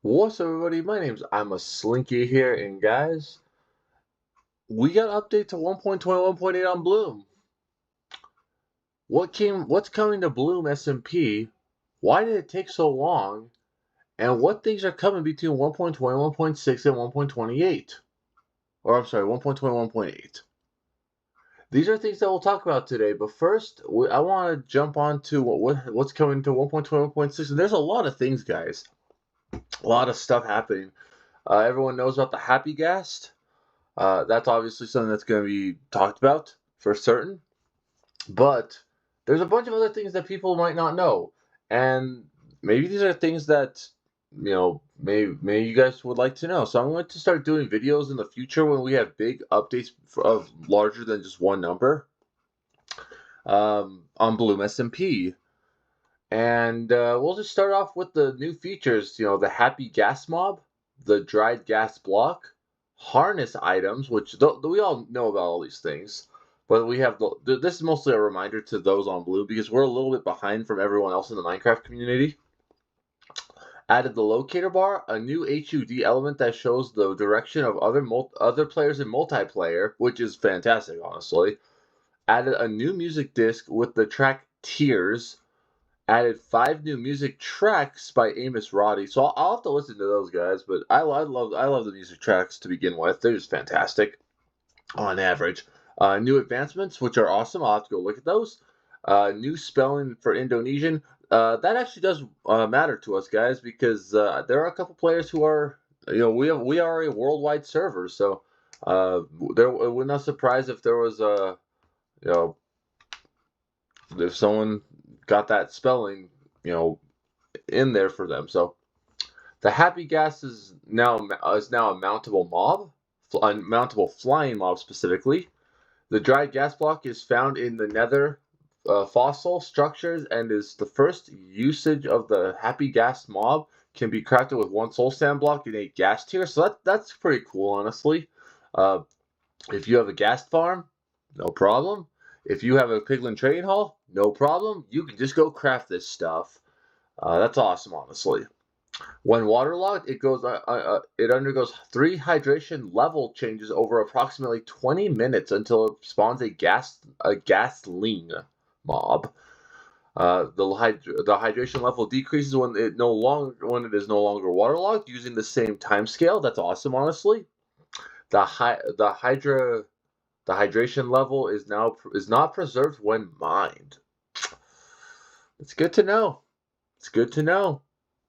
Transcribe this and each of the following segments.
What's up, everybody? My name's I'm a Slinky here, and guys, we got an update to 1.21.8 on Bloom. What's coming to Bloom SMP? Why did it take so long? And what things are coming between 1.20, 1.6, and 1.28? Or I'm sorry, 1.21.8. These are things that we'll talk about today. But first, I want to jump on to what's coming to 1.20, 1.6. And there's a lot of things, guys. A lot of stuff happening. Everyone knows about the Happy Gas. That's obviously something that's going to be talked about for certain. But there's a bunch of other things that people might not know, and maybe these are things that maybe you guys would like to know. So I'm going to start doing videos in the future when we have big updates of larger than just one number on Bloom SMP. And we'll just start off with the new features. The Happy Gas Mob, the Dried Gas Block, harness items, which we all know about all these things, but we have this is mostly a reminder to those on Blue because we're a little bit behind from everyone else in the Minecraft community. Added the locator bar, a new HUD element that shows the direction of other players in multiplayer, which is fantastic, honestly. Added a new music disc with the track Tears. Added 5 new music tracks by Amos Roddy, so I'll have to listen to those guys. But I love the music tracks to begin with; they're just fantastic on average. New advancements, which are awesome. I'll have to go look at those. New spelling for Indonesian. That actually does matter to us guys because there are a couple players who are we are a worldwide server, so we're not surprised if there was a if someone got that spelling, in there for them. So the Happy Gas is now a mountable mob, a mountable flying mob specifically. The dried gas block is found in the Nether fossil structures and is the first usage of the Happy Gas mob. Can be crafted with 1 soul sand block in a gas tier. So that's pretty cool, honestly. If you have a gas farm, no problem. If you have a piglin trading hall, no problem. You can just go craft this stuff. That's awesome, honestly. When waterlogged, it undergoes 3 hydration level changes over approximately 20 minutes until it spawns a gasling mob. The hydration level decreases when it is no longer waterlogged, using the same time scale. That's awesome, honestly. The hydration level is not preserved when mined. It's good to know. It's good to know.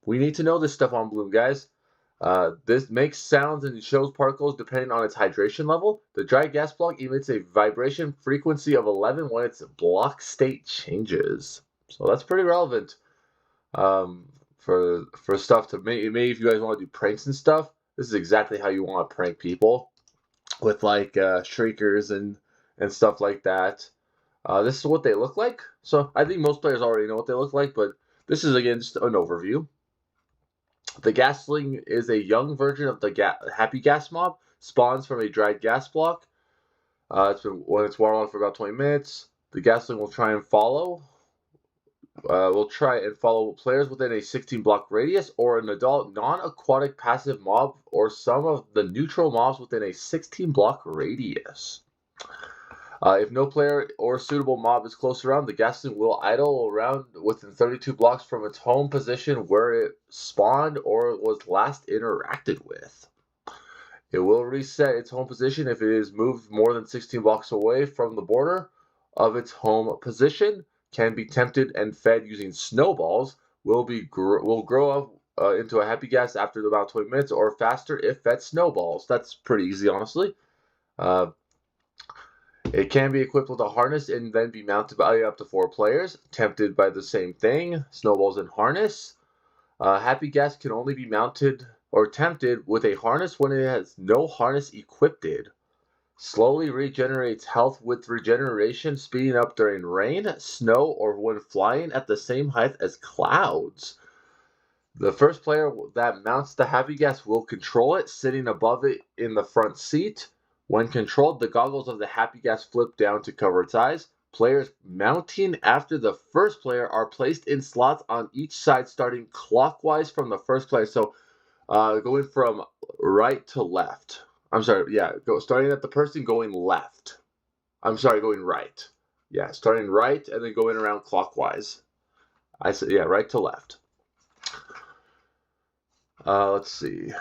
We need to know this stuff on Bloom, guys. This makes sounds and shows particles depending on its hydration level. The dry gas block emits a vibration frequency of 11 when its block state changes. So that's pretty relevant for stuff to maybe if you guys want to do pranks and stuff. This is exactly how you want to prank people with like shriekers and stuff like that. This is what they look like. So I think most players already know what they look like, but this is again just an overview. The Gasling is a young version of the Happy Gas Mob. Spawns from a dried gas block. When it's waterlogged for about 20 minutes. The Gasling will try and follow. Players within a 16 block radius, or an adult non-aquatic passive mob, or some of the neutral mobs within a 16 block radius. If no player or suitable mob is close around, the Gasling will idle around within 32 blocks from its home position where it spawned or was last interacted with. It will reset its home position if it is moved more than 16 blocks away from the border of its home position. Can be tempted and fed using snowballs. Will grow up into a Happy Gas after about 20 minutes or faster if fed snowballs. That's pretty easy, honestly. It can be equipped with a harness and then be mounted by up to 4 players. Tempted by the same thing, snowballs and harness. Happy Gas can only be mounted or tempted with a harness when it has no harness equipped. Slowly regenerates health with regeneration, speeding up during rain, snow, or when flying at the same height as clouds. The first player that mounts the Happy Gas will control it, sitting above it in the front seat. When controlled, the goggles of the Happy Gas flip down to cover its eyes. Players mounting after the first player are placed in slots on each side, starting clockwise from the first player. So Going from right to left. I'm sorry, yeah, starting at the person going left. I'm sorry, going right. Yeah, starting right and then going around clockwise. I said, yeah, right to left. Let's see.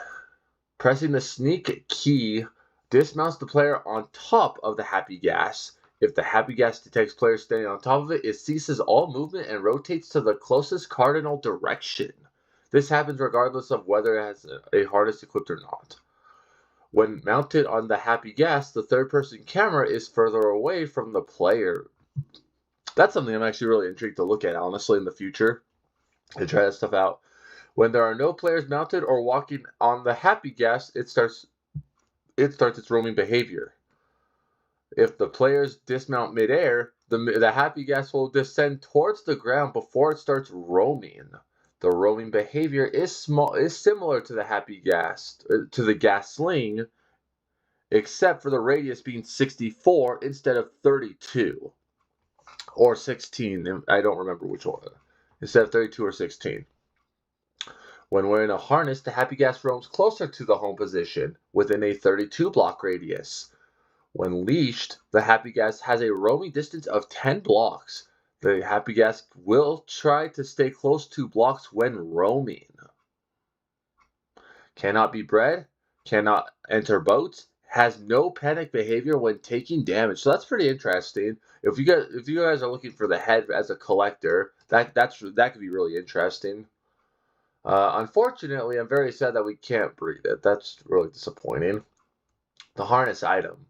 Pressing the sneak key dismounts the player on top of the happy gas. If the happy gas detects players standing on top of it, it ceases all movement and rotates to the closest cardinal direction. This happens regardless of whether it has a harness equipped or not. When mounted on the happy gas, the third-person camera is further away from the player. That's something I'm actually really intrigued to look at, honestly, in the future, and try that stuff out. When there are no players mounted or walking on the happy gas, it starts its roaming behavior. If the players dismount midair, the happy gas will descend towards the ground before it starts roaming. The roaming behavior is similar to the happy gas to the gas sling, except for the radius being 64 instead of 32 or 16. I don't remember which one. Instead of 32 or 16. When wearing a harness, the happy gas roams closer to the home position within a 32 block radius. When leashed, the happy gas has a roaming distance of 10 blocks. The happy gas will try to stay close to blocks when roaming. Cannot be bred, cannot enter boats, has no panic behavior when taking damage. So that's pretty interesting. If you guys are looking for the head as a collector, that could be really interesting. Unfortunately, I'm very sad that we can't breed it. That's really disappointing. The harness item.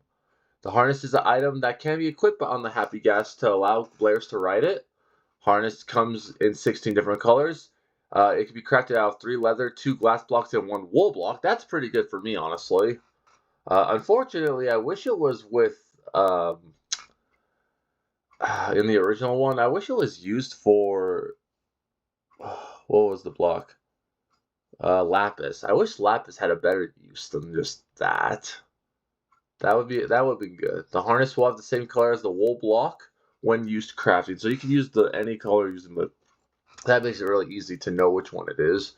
The harness is an item that can be equipped on the happy gas to allow players to ride it. Harness comes in 16 different colors. It can be crafted out of 3 leather, 2 glass blocks, and 1 wool block. That's pretty good for me, honestly. Unfortunately, I wish it was with in the original one. I wish it was used for what was the block? Lapis. I wish lapis had a better use than just that. That would have been good. The harness will have the same color as the wool block when used crafting, so you can use any color using the. That makes it really easy to know which one it is.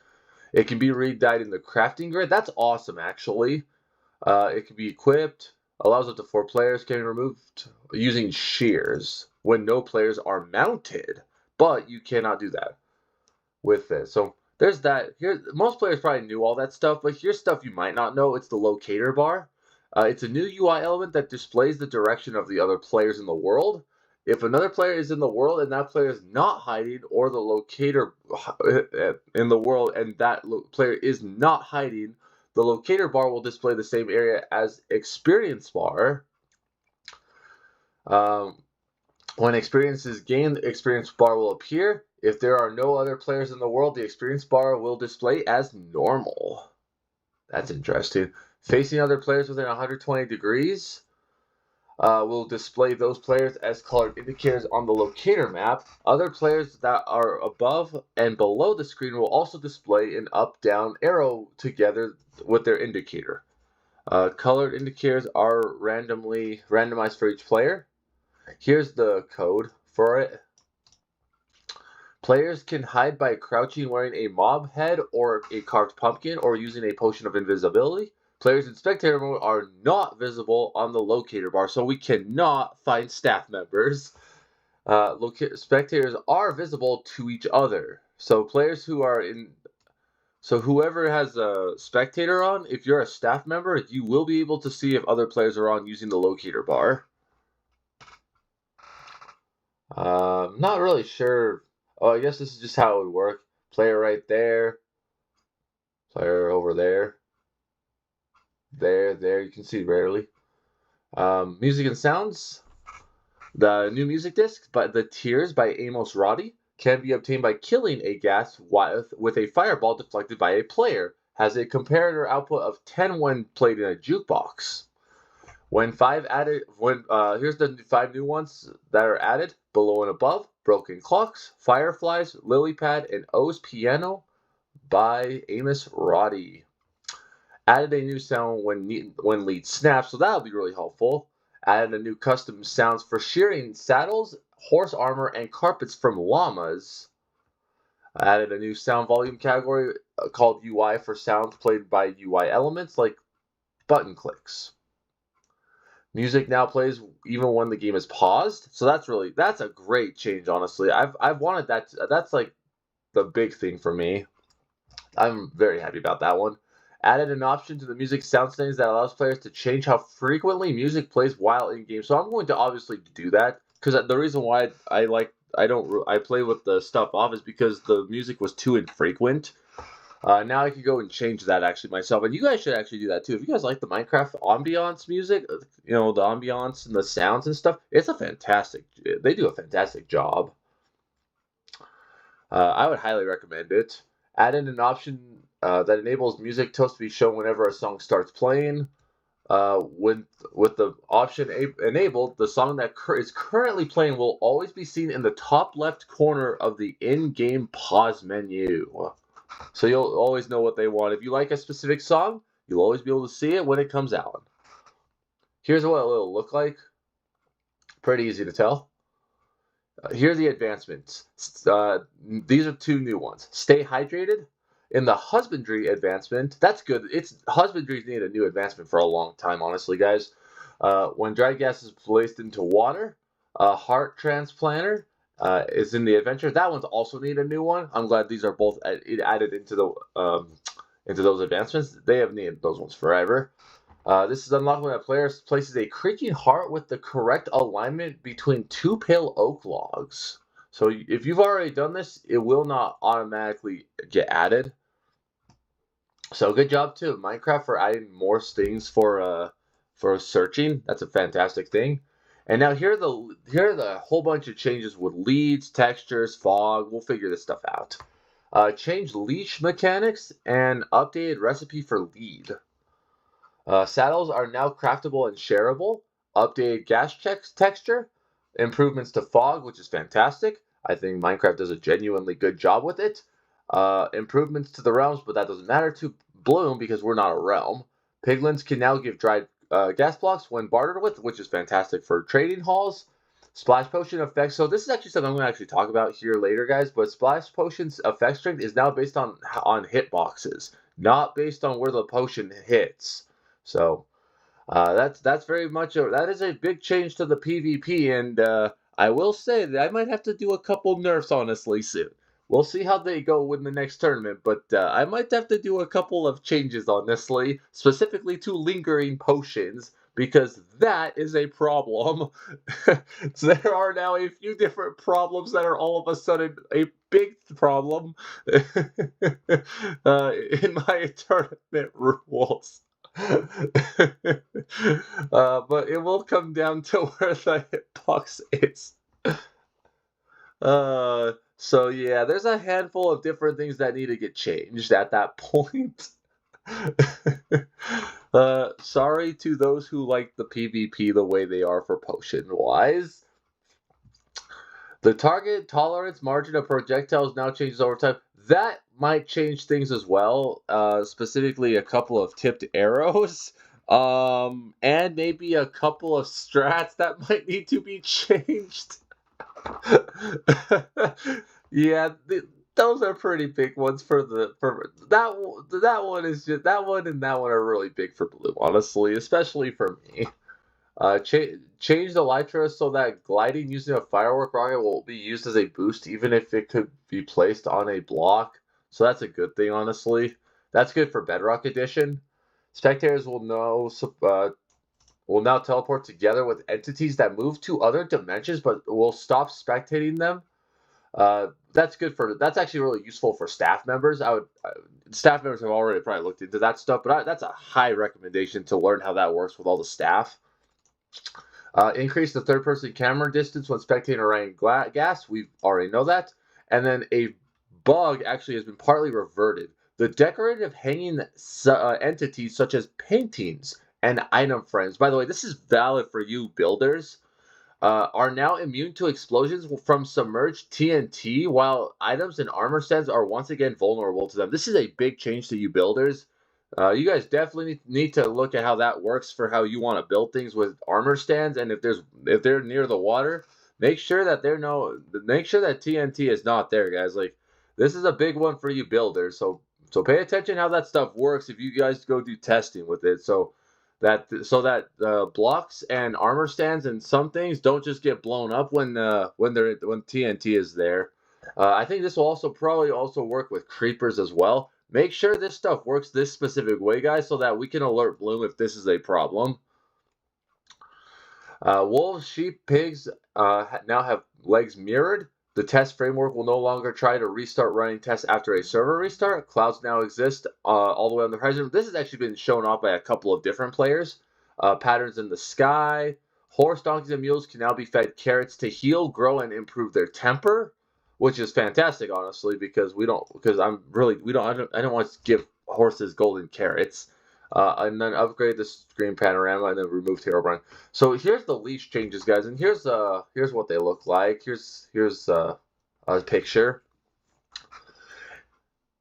It can be re-dyed in the crafting grid. That's awesome, actually. It can be equipped. Allows up to 4 players. Can be removed using shears when no players are mounted, but you cannot do that with this. So there's that. Here, most players probably knew all that stuff, but here's stuff you might not know. It's the locator bar. It's a new UI element that displays the direction of the other players in the world. If another player is in the world and that player is not hiding, or the locator in the world and that player is not hiding, the locator bar will display the same area as experience bar. When experience is gained, the experience bar will appear. If there are no other players in the world, the experience bar will display as normal. That's interesting. Facing other players within 120 degrees will display those players as colored indicators on the locator map. Other players that are above and below the screen will also display an up-down arrow together with their indicator. Colored indicators are randomized for each player. Here's the code for it. Players can hide by crouching, wearing a mob head or a carved pumpkin, or using a potion of invisibility. Players in spectator mode are not visible on the locator bar, so we cannot find staff members. Spectators are visible to each other. So players who are in... So whoever has a spectator on, if you're a staff member, you will be able to see if other players are on using the locator bar. Not really sure. Oh, I guess this is just how it would work. Player right there. Player over there. There. You can see rarely. Music and sounds. The new music disc, by The Tears by Amos Roddy, can be obtained by killing a gas with a fireball deflected by a player. Has a comparator output of 10 when played in a jukebox. Here's the 5 new ones that are added: Below and Above, Broken Clocks, Fireflies, Lily Pad, and O's Piano by Amos Roddy. Added a new sound when lead snaps, so that'll be really helpful. Added a new custom sounds for shearing saddles, horse armor, and carpets from llamas. I added a new sound volume category called UI for sounds played by UI elements like button clicks. Music now plays even when the game is paused, so that's a great change. Honestly, I've wanted that. That's like the big thing for me. I'm very happy about that one. Added an option to the music sound settings that allows players to change how frequently music plays while in game. So I'm going to obviously do that because the reason why I play with the stuff off is because the music was too infrequent. Now I can go and change that actually myself, and you guys should actually do that too. If you guys like the Minecraft ambiance music, the ambiance and the sounds and stuff, it's a fantastic. They do a fantastic job. I would highly recommend it. Add in an option that enables music toast to be shown whenever a song starts playing. With the option enabled, the song that is currently playing will always be seen in the top left corner of the in-game pause menu. So you'll always know what they want. If you like a specific song, you'll always be able to see it when it comes out. Here's what it'll look like. Pretty easy to tell. Here are the advancements. These are two new ones. Stay hydrated. In the husbandry advancement, that's good. Husbandry's needed a new advancement for a long time, honestly, guys. When dried gas is placed into water, a heart transplanter is in the adventure. That one's also need a new one. I'm glad these are both added into those advancements. They have needed those ones forever. This is unlocked when a player places a creaking heart with the correct alignment between two pale oak logs. So if you've already done this, it will not automatically get added. So good job to Minecraft for adding more things for searching. That's a fantastic thing. And now here are the whole bunch of changes with leads, textures, fog. We'll figure this stuff out. Change leash mechanics and updated recipe for lead. Saddles are now craftable and shareable. Updated gas texture. Improvements to fog, which is fantastic. I think Minecraft does a genuinely good job with it. Improvements to the realms, but that doesn't matter to Bloom because we're not a realm. Piglins can now give dried gas blocks when bartered with, which is fantastic for trading halls. Splash potion effect. So this is actually something I'm going to actually talk about here later, guys. But splash potion's effect strength is now based on hitboxes, not based on where the potion hits. So that's very much that is a big change to the PvP, and I will say that I might have to do a couple nerfs honestly soon. We'll see how they go in the next tournament, but I might have to do a couple of changes honestly, specifically to lingering potions, because that is a problem. So there are now a few different problems that are all of a sudden a big problem in my tournament rules. But it will come down to where the hitbox is. So yeah, there's a handful of different things that need to get changed at that point. Sorry to those who like the PvP the way they are for potion wise. The target tolerance margin of projectiles now changes over time. That might change things as well. Specifically, a couple of tipped arrows, and maybe a couple of strats that might need to be changed. Yeah, those are pretty big ones for that one is just that one and that one are really big for Blue, honestly, especially for me. Change the Elytra so that gliding using a firework rocket will be used as a boost, even if it could be placed on a block. So that's a good thing, honestly. That's good for Bedrock Edition. Spectators will now teleport together with entities that move to other dimensions, but will stop spectating them. That's actually really useful for staff members. Staff members have already probably looked into that stuff, but that's a high recommendation to learn how that works with all the staff. Increase the third-person camera distance when spectating a rain gas. We already know that. And then a bug actually has been partly reverted. The decorative hanging entities such as paintings and item frames, by the way, this is valid for you builders, are now immune to explosions from submerged TNT, while items and armor stands are once again vulnerable to them. This is a big change to you builders. You guys definitely need to look at how that works for how you want to build things with armor stands, and if they're near the water, make sure that TNT is not there, guys. Like This is a big one for you builders. So pay attention how that stuff works if you guys go do testing with it. So that blocks and armor stands and some things don't just get blown up when TNT is there. I think this will also probably also work with creepers as well. Make sure this stuff works this specific way, guys, so that we can alert Bloom if this is a problem. Wolves, sheep, pigs now have legs mirrored. The test framework will no longer try to restart running tests after a server restart. Clouds now exist all the way on the horizon. This has actually been shown off by a couple of different players. Patterns in the sky. Horse, donkeys, and mules can now be fed carrots to heal, grow, and improve their temper, which is fantastic, honestly, because we don't I don't want to give horses golden carrots. And then upgrade the screen panorama and then remove Herobrine. So here's the leash changes, guys, and here's what they look like. Here's a picture.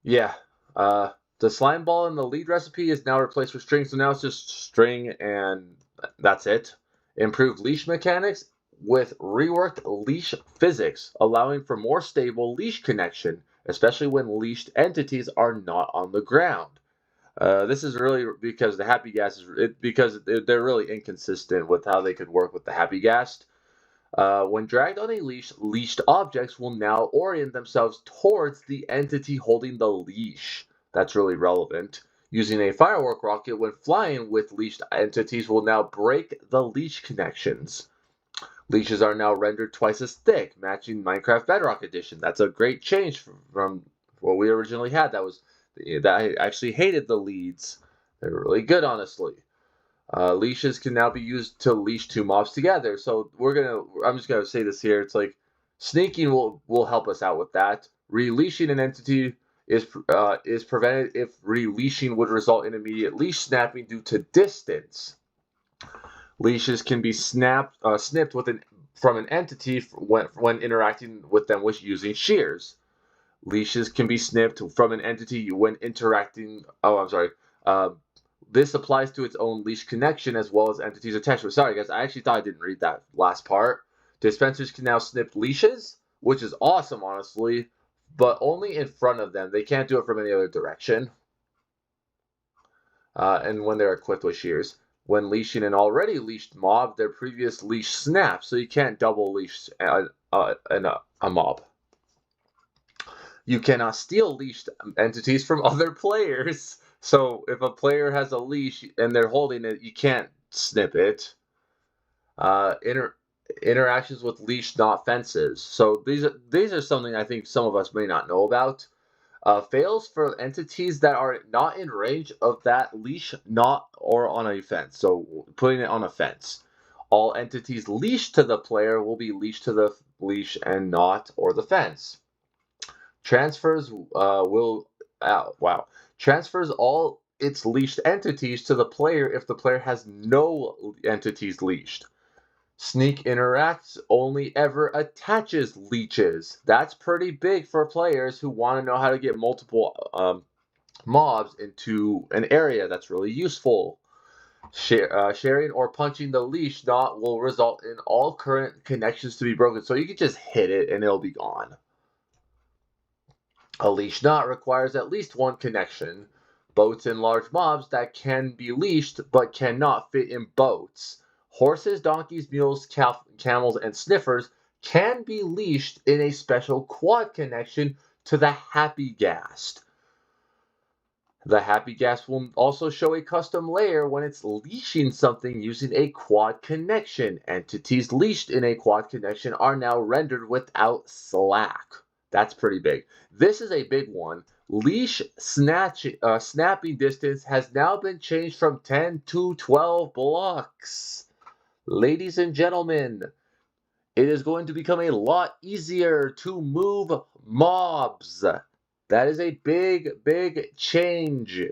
Yeah, the slime ball in the lead recipe is now replaced with string, so now it's just string and that's it. Improved leash mechanics with reworked leash physics, allowing for more stable leash connection, especially when leashed entities are not on the ground. This is really because the happy gas because they're really inconsistent with how they could work with the happy gas. When dragged on a leash, leashed objects will now orient themselves towards the entity holding the leash. That's really relevant. Using a firework rocket when flying with leashed entities will now break the leash connections. Leashes are now rendered twice as thick, matching Minecraft Bedrock Edition. That's a great change from what we originally had. That I actually hated the leads. They're really good, honestly. Leashes can now be used to leash two mobs together. So I'm just gonna say this here. It's like sneaking will help us out with that. Releashing an entity is prevented if releashing would result in immediate leash snapping due to distance. Leashes can be snipped from an entity when interacting with them with using shears. Leashes can be snipped from an entity when interacting. Oh, I'm sorry. This applies to its own leash connection as well as entities attached. Sorry, guys. I actually thought I didn't read that last part. Dispensers can now snip leashes, which is awesome, honestly, but only in front of them. They can't do it from any other direction. And when they're equipped with shears. When leashing an already leashed mob, their previous leash snaps, so you can't double leash a mob. You cannot steal leashed entities from other players. So if a player has a leash and they're holding it, you can't snip it. Interactions with leash, not fences. So these are something I think some of us may not know about. Fails for entities that are not in range of that leash, not or on a fence. So putting it on a fence. All entities leashed to the player will be leashed to the leash and not or the fence. Transfers transfers all its leashed entities to the player if the player has no entities leashed. Sneak interacts only ever attaches leeches. That's pretty big for players who want to know how to get multiple mobs into an area. That's really useful. Sharing or punching the leash knot will result in all current connections to be broken. So you can just hit it and it'll be gone. A leash knot requires at least one connection. Boats and large mobs that can be leashed but cannot fit in boats. Horses, donkeys, mules, camels, and sniffers can be leashed in a special quad connection to the Happy Ghast. The Happy Ghast will also show a custom layer when it's leashing something using a quad connection. Entities leashed in a quad connection are now rendered without slack. That's pretty big. This is a big one. Leash snapping distance has now been changed from 10 to 12 blocks. Ladies and gentlemen, it is going to become a lot easier to move mobs. That is a big, big change.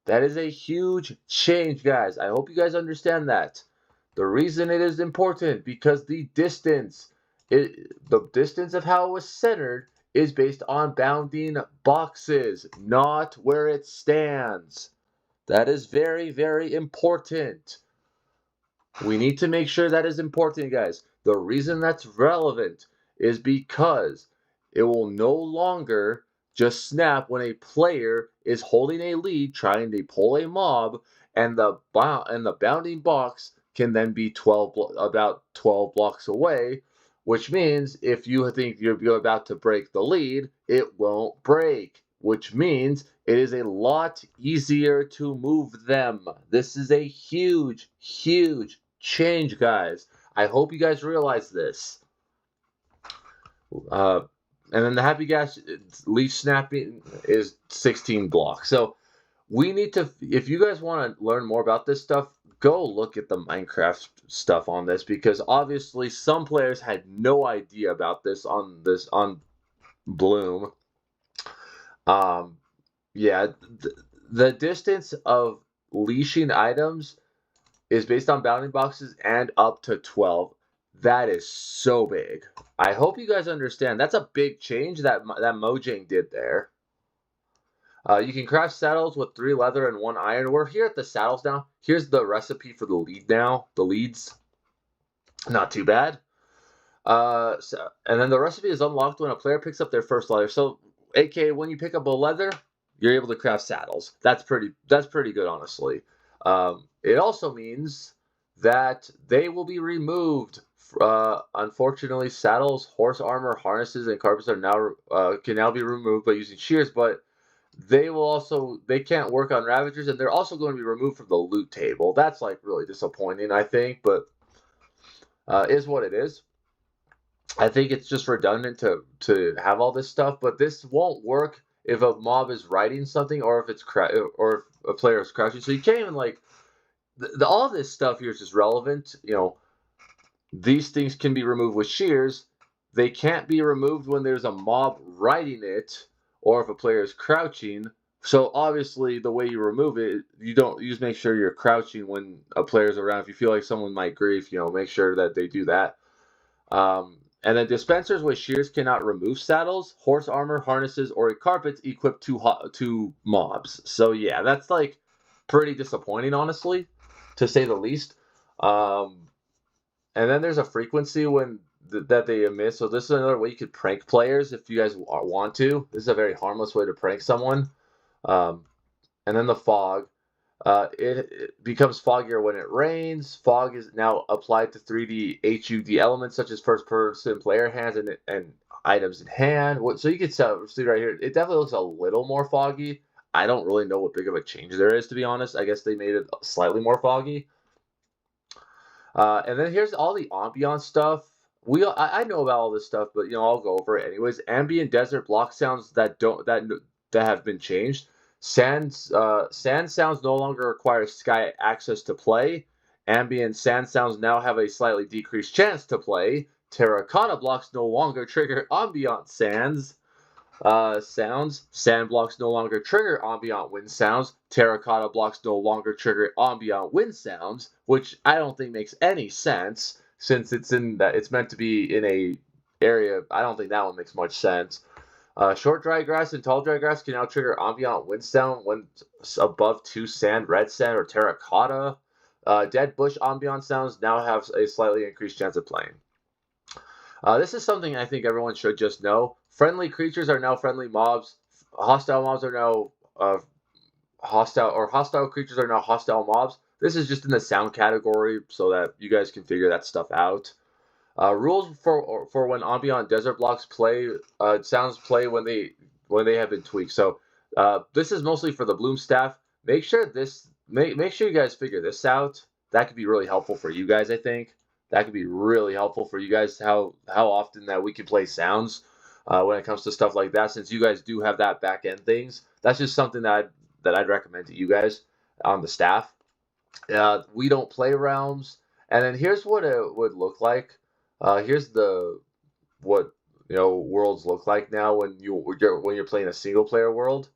That is a huge change, guys. I hope you guys understand that. The reason it is important because the distance of how it was centered is based on bounding boxes, not where it stands. That is very, very important. We need to make sure that is important, guys. The reason that's relevant is because it will no longer just snap when a player is holding a lead trying to pull a mob, and the bounding box can then be about 12 blocks away, which means if you think you're about to break the lead, it won't break, which means it is a lot easier to move them. This is a huge, huge change, guys. I hope you guys realize this. Uh, and then the happy gas leaf snapping is 16 blocks. So we need to, if you guys want to learn more about this stuff, go look at the Minecraft stuff on this, because obviously some players had no idea about this on Bloom. Yeah, the distance of leashing items is based on bounding boxes and up to 12. That is so big. I hope you guys understand. That's a big change that Mojang did there. You can craft saddles with 3 leather and 1 iron. We're here at the saddles now. Here's the recipe for the lead now. The leads. Not too bad. And then the recipe is unlocked when a player picks up their first leather. So, aka when you pick up a leather, you're able to craft saddles. That's pretty good, honestly. It also means that they will be removed. Unfortunately, saddles, horse armor, harnesses, and carpets are now can now be removed by using shears, but they can't work on Ravagers, and they're also going to be removed from the loot table. That's like really disappointing, I think, but is what it is. I think it's just redundant to have all this stuff, but this won't work if a mob is writing something or if or if a player is crouching. So you can't even like all this stuff here is just relevant. You know, these things can be removed with shears. They can't be removed when there's a mob writing it or if a player is crouching. So obviously, the way you remove it, you just make sure you're crouching when a player's around. If you feel like someone might grief, make sure that they do that. And then dispensers with shears cannot remove saddles, horse armor, harnesses, or carpets equipped to mobs. So yeah, that's like pretty disappointing, honestly, to say the least. And then there's a frequency that they emit. So this is another way you could prank players if you guys want to. This is a very harmless way to prank someone. And then the fog. It becomes foggier when it rains. Fog is now applied to 3D HUD elements such as first-person player hands and items in hand. So you can see right here, it definitely looks a little more foggy. I don't really know what big of a change there is, to be honest. I guess they made it slightly more foggy. And then here's all the ambiance stuff. I know about all this stuff, but I'll go over it anyways. Ambient desert block sounds that have been changed. Sand sounds no longer require sky access to play. Ambient sand sounds now have a slightly decreased chance to play. Terracotta blocks no longer trigger ambient sounds. Sand blocks no longer trigger ambient wind sounds. Terracotta blocks no longer trigger ambient wind sounds, which I don't think makes any sense since it's meant to be in a area. I don't think that one makes much sense. Short dry grass and tall dry grass can now trigger ambient wind sound when above 2 sand, red sand, or terracotta. Dead bush ambient sounds now have a slightly increased chance of playing. This is something I think everyone should just know. Friendly creatures are now friendly mobs. Hostile mobs are now hostile creatures are now hostile mobs. This is just in the sound category so that you guys can figure that stuff out. Rules for when ambient desert blocks play sounds play when they have been tweaked. So this is mostly for the Bloom staff. Make sure you guys figure this out. That could be really helpful for you guys. I think that could be really helpful for you guys how often that we can play sounds when it comes to stuff like that. Since you guys do have that back end things, that's just something that I'd recommend to you guys on the staff. We don't play realms, and then here's what it would look like. Here's what worlds look like now when you're playing a single player world,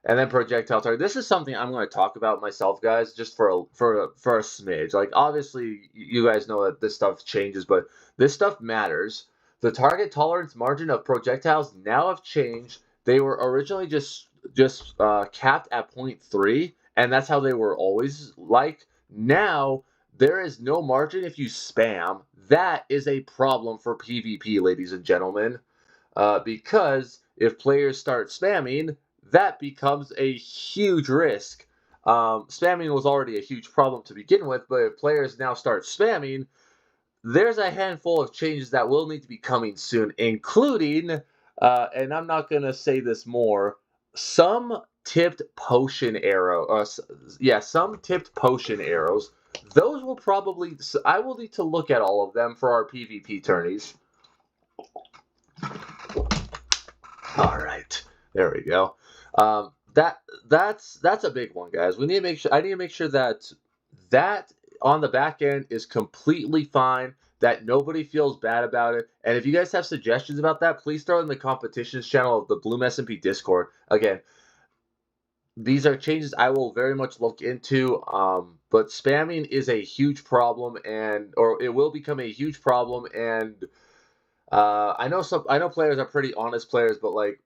and then projectile target. This is something I'm going to talk about myself, guys, just for a smidge. Like obviously you guys know that this stuff changes, but this stuff matters. The target tolerance margin of projectiles now have changed. They were originally just capped at 0.3, and that's how they were always like. Now there is no margin if you spam. That is a problem for PvP, ladies and gentlemen. because if players start spamming, that becomes a huge risk. Spamming was already a huge problem to begin with, but if players now start spamming, there's a handful of changes that will need to be coming soon, including, and I'm not going to say this more, some tipped potion arrow. Some tipped potion arrows. Those will probably, I will need to look at all of them for our PvP tourneys. All right, there we go. That's a big one, guys. We need to make sure. I need to make sure that on the back end is completely fine. That nobody feels bad about it. And if you guys have suggestions about that, please throw in the competitions channel of the Bloom SMP Discord. Again, these are changes I will very much look into. But spamming is a huge problem, or it will become a huge problem. And I know players are pretty honest players, but like,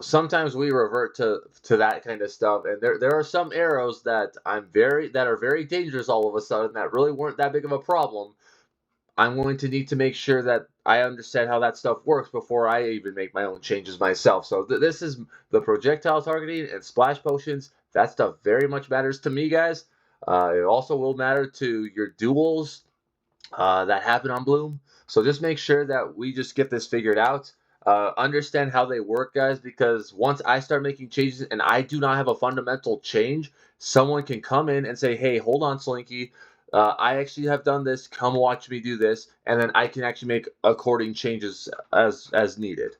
sometimes we revert to that kind of stuff, and there are some arrows that are very dangerous all of a sudden that really weren't that big of a problem. I'm going to need to make sure that I understand how that stuff works before I even make my own changes myself. So this is the projectile targeting and splash potions. That stuff very much matters to me, guys. It also will matter to your duels that happen on Bloom. So just make sure that we just get this figured out. Understand how they work, guys, because once I start making changes and I do not have a fundamental change, someone can come in and say, hey, hold on, Slinky. I actually have done this. Come watch me do this. And then I can actually make according changes as needed.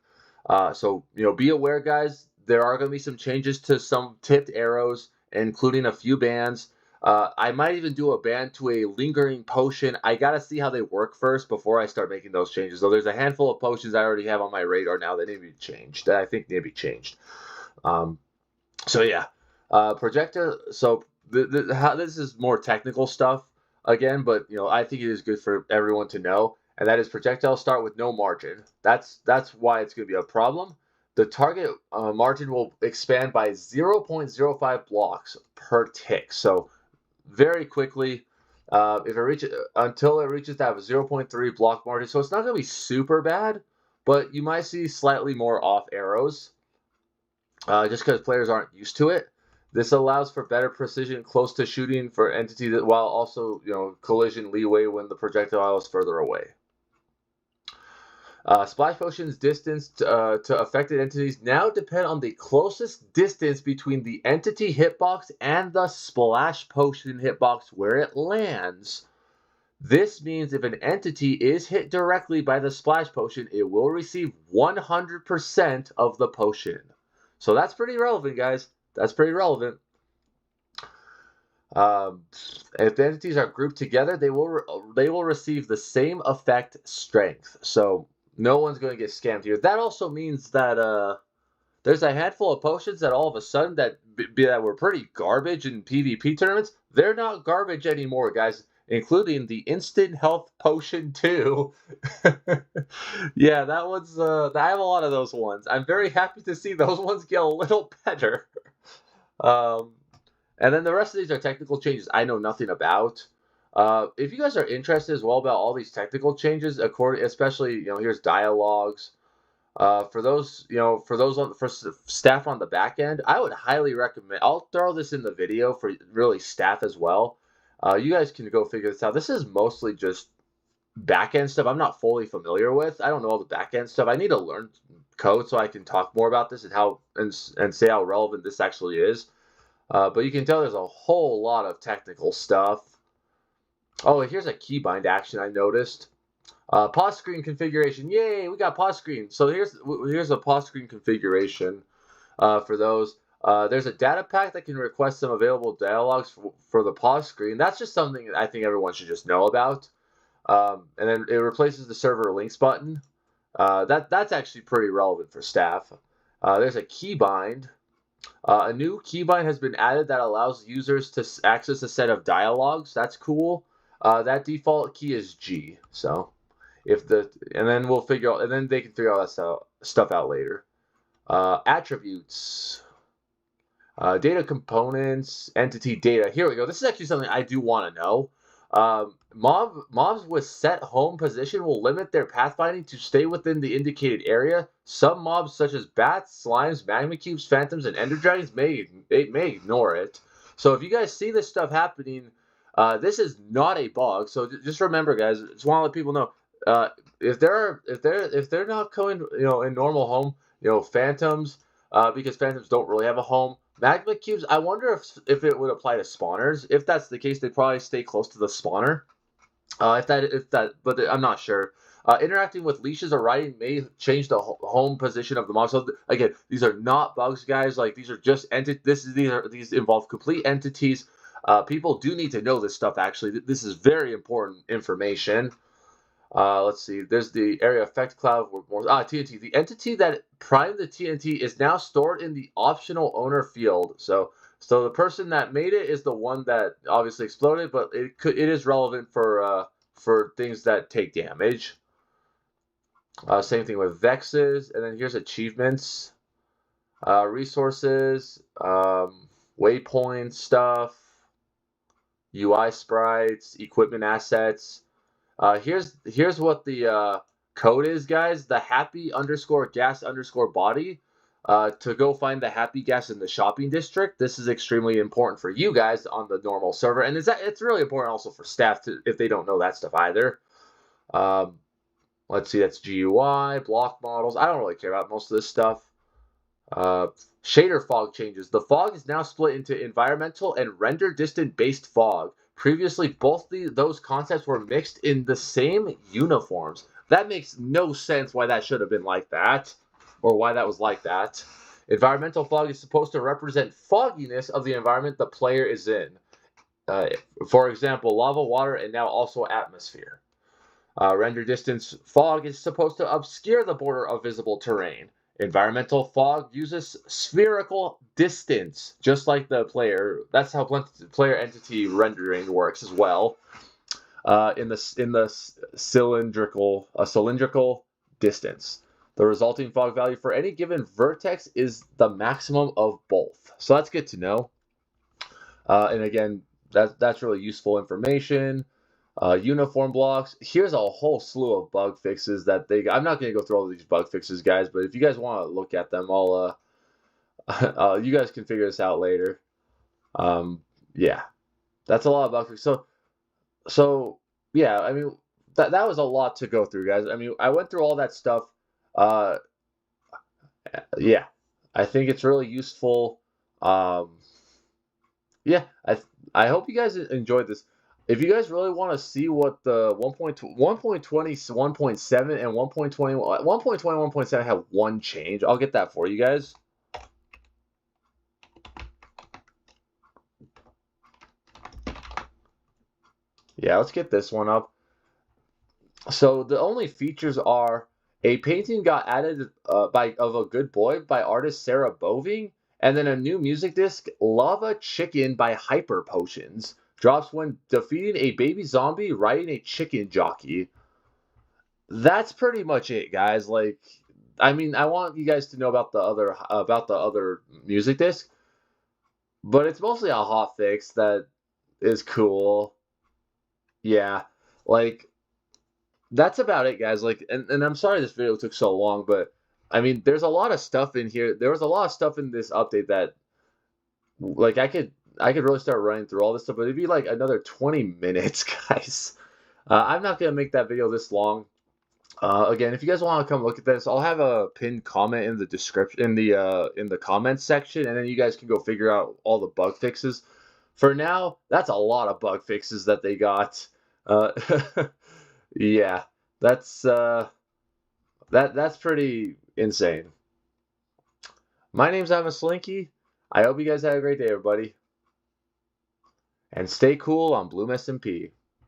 So, be aware, guys. There are going to be some changes to some tipped arrows, including a few bans. I might even do a ban to a lingering potion. I gotta see how they work first before I start making those changes. So there's a handful of potions I already have on my radar now that need to be changed. That I think need to be changed. So yeah, projector. So this is more technical stuff again, but I think it is good for everyone to know, and that is projectiles start with no margin. That's why it's going to be a problem. The target margin will expand by 0.05 blocks per tick. So very quickly, if it reaches until it reaches that 0.3 block margin. So it's not going to be super bad, but you might see slightly more off arrows, just because players aren't used to it. This allows for better precision close to shooting for entities, while also collision leeway when the projectile is further away. Splash potions distance to affected entities now depend on the closest distance between the entity hitbox and the splash potion hitbox where it lands. This means if an entity is hit directly by the splash potion, it will receive 100% of the potion. So that's pretty relevant, guys. That's pretty relevant. If the entities are grouped together, they will receive the same effect strength. So no one's going to get scammed here. That also means that there's a handful of potions that all of a sudden that were pretty garbage in PvP tournaments. They're not garbage anymore, guys, including the Instant Health Potion 2. Yeah, that one's I have a lot of those ones. I'm very happy to see those ones get a little better. And then the rest of these are technical changes I know nothing about. If you guys are interested as well about all these technical changes, especially here's dialogues. For those for staff on the back end, I would highly recommend. I'll throw this in the video for really staff as well. You guys can go figure this out. This is mostly just back end stuff I'm not fully familiar with. I don't know all the back end stuff. I need to learn code so I can talk more about this and say how relevant this actually is. But you can tell there's a whole lot of technical stuff. Oh, here's a keybind action I noticed. Pause screen configuration. Yay, we got pause screen. So here's a pause screen configuration for those. There's a data pack that can request some available dialogues for the pause screen. That's just something I think everyone should just know about. And then it replaces the server links button. That's actually pretty relevant for staff. There's a keybind. A new keybind has been added that allows users to access a set of dialogues. That's cool. That default key is G. So and then we'll figure out, and then they can figure all that stuff out later. Attributes, data components, entity data. Here we go. This is actually something I do want to know. Mobs with set home position will limit their pathfinding to stay within the indicated area. Some mobs, such as bats, slimes, magma cubes, phantoms, and ender dragons, may ignore it. So if you guys see this stuff happening, this is not a bug. So just remember, guys. Just want to let people know. If they're not going, in normal home, phantoms, because phantoms don't really have a home. Magma cubes, I wonder if it would apply to spawners. If that's the case, they'd probably stay close to the spawner. But I'm not sure. Interacting with leashes or riding may change the home position of the mob. So again, these are not bugs, guys. Like these are just these involve complete entities. People do need to know this stuff. Actually, this is very important information. Let's see. There's the area effect cloud. TNT. The entity that primed the TNT is now stored in the optional owner field. So the person that made it is the one that obviously exploded, but it is relevant for things that take damage. Same thing with vexes, and then here's achievements, resources, waypoint stuff, UI sprites, equipment assets. Here's what the code is, guys. The happy_gas_body. To go find the happy gas in the shopping district. This is extremely important for you guys on the normal server, and it's really important also for staff if they don't know that stuff either. Let's see, that's GUI, block models. I don't really care about most of this stuff. Shader fog changes. The fog is now split into environmental and render distant based fog. Previously, both those concepts were mixed in the same uniforms. That makes no sense why that should have been like that, or why that was like that. Environmental fog is supposed to represent fogginess of the environment the player is in. For example, lava, water, and now also atmosphere. Render distance fog is supposed to obscure the border of visible terrain. Environmental fog uses spherical distance, just like the player. That's how player entity rendering works as well. In the cylindrical distance. The resulting fog value for any given vertex is the maximum of both. So that's good to know. And again, that's really useful information. Uniform blocks. Here's a whole slew of bug fixes that they got. I'm not going to go through all of these bug fixes, guys, but if you guys want to look at them, you guys can figure this out later. Yeah, that's a lot of bug fixes. So yeah, I mean, that was a lot to go through, guys. I mean, I went through all that stuff. Yeah, I think it's really useful. Yeah, I hope you guys enjoyed this. If you guys really want to see what the 1.20, 1.7, and 1.20, have one change, I'll get that for you guys. Yeah, let's get this one up. So the only features are a painting got added of a Good Boy by artist Sarah Boving, and then a new music disc, Lava Chicken by Hyper Potions, drops when defeating a baby zombie riding a chicken jockey. That's pretty much it, guys. Like, I mean, I want you guys to know about the other music disc, but it's mostly a hot fix that is cool. Yeah, like that's about it, guys. Like, and I'm sorry this video took so long, but I mean, there's a lot of stuff in here. There was a lot of stuff in this update that, like, I could really start running through all this stuff, but it'd be like another 20 minutes, guys. I'm not gonna make that video this long. Again, if you guys want to come look at this, I'll have a pinned comment in the description, in the comments section, and then you guys can go figure out all the bug fixes. For now, that's a lot of bug fixes that they got. Yeah, that's that's pretty insane. My name's Emma Slinky. I hope you guys have a great day, everybody. And stay cool on Bloom SMP.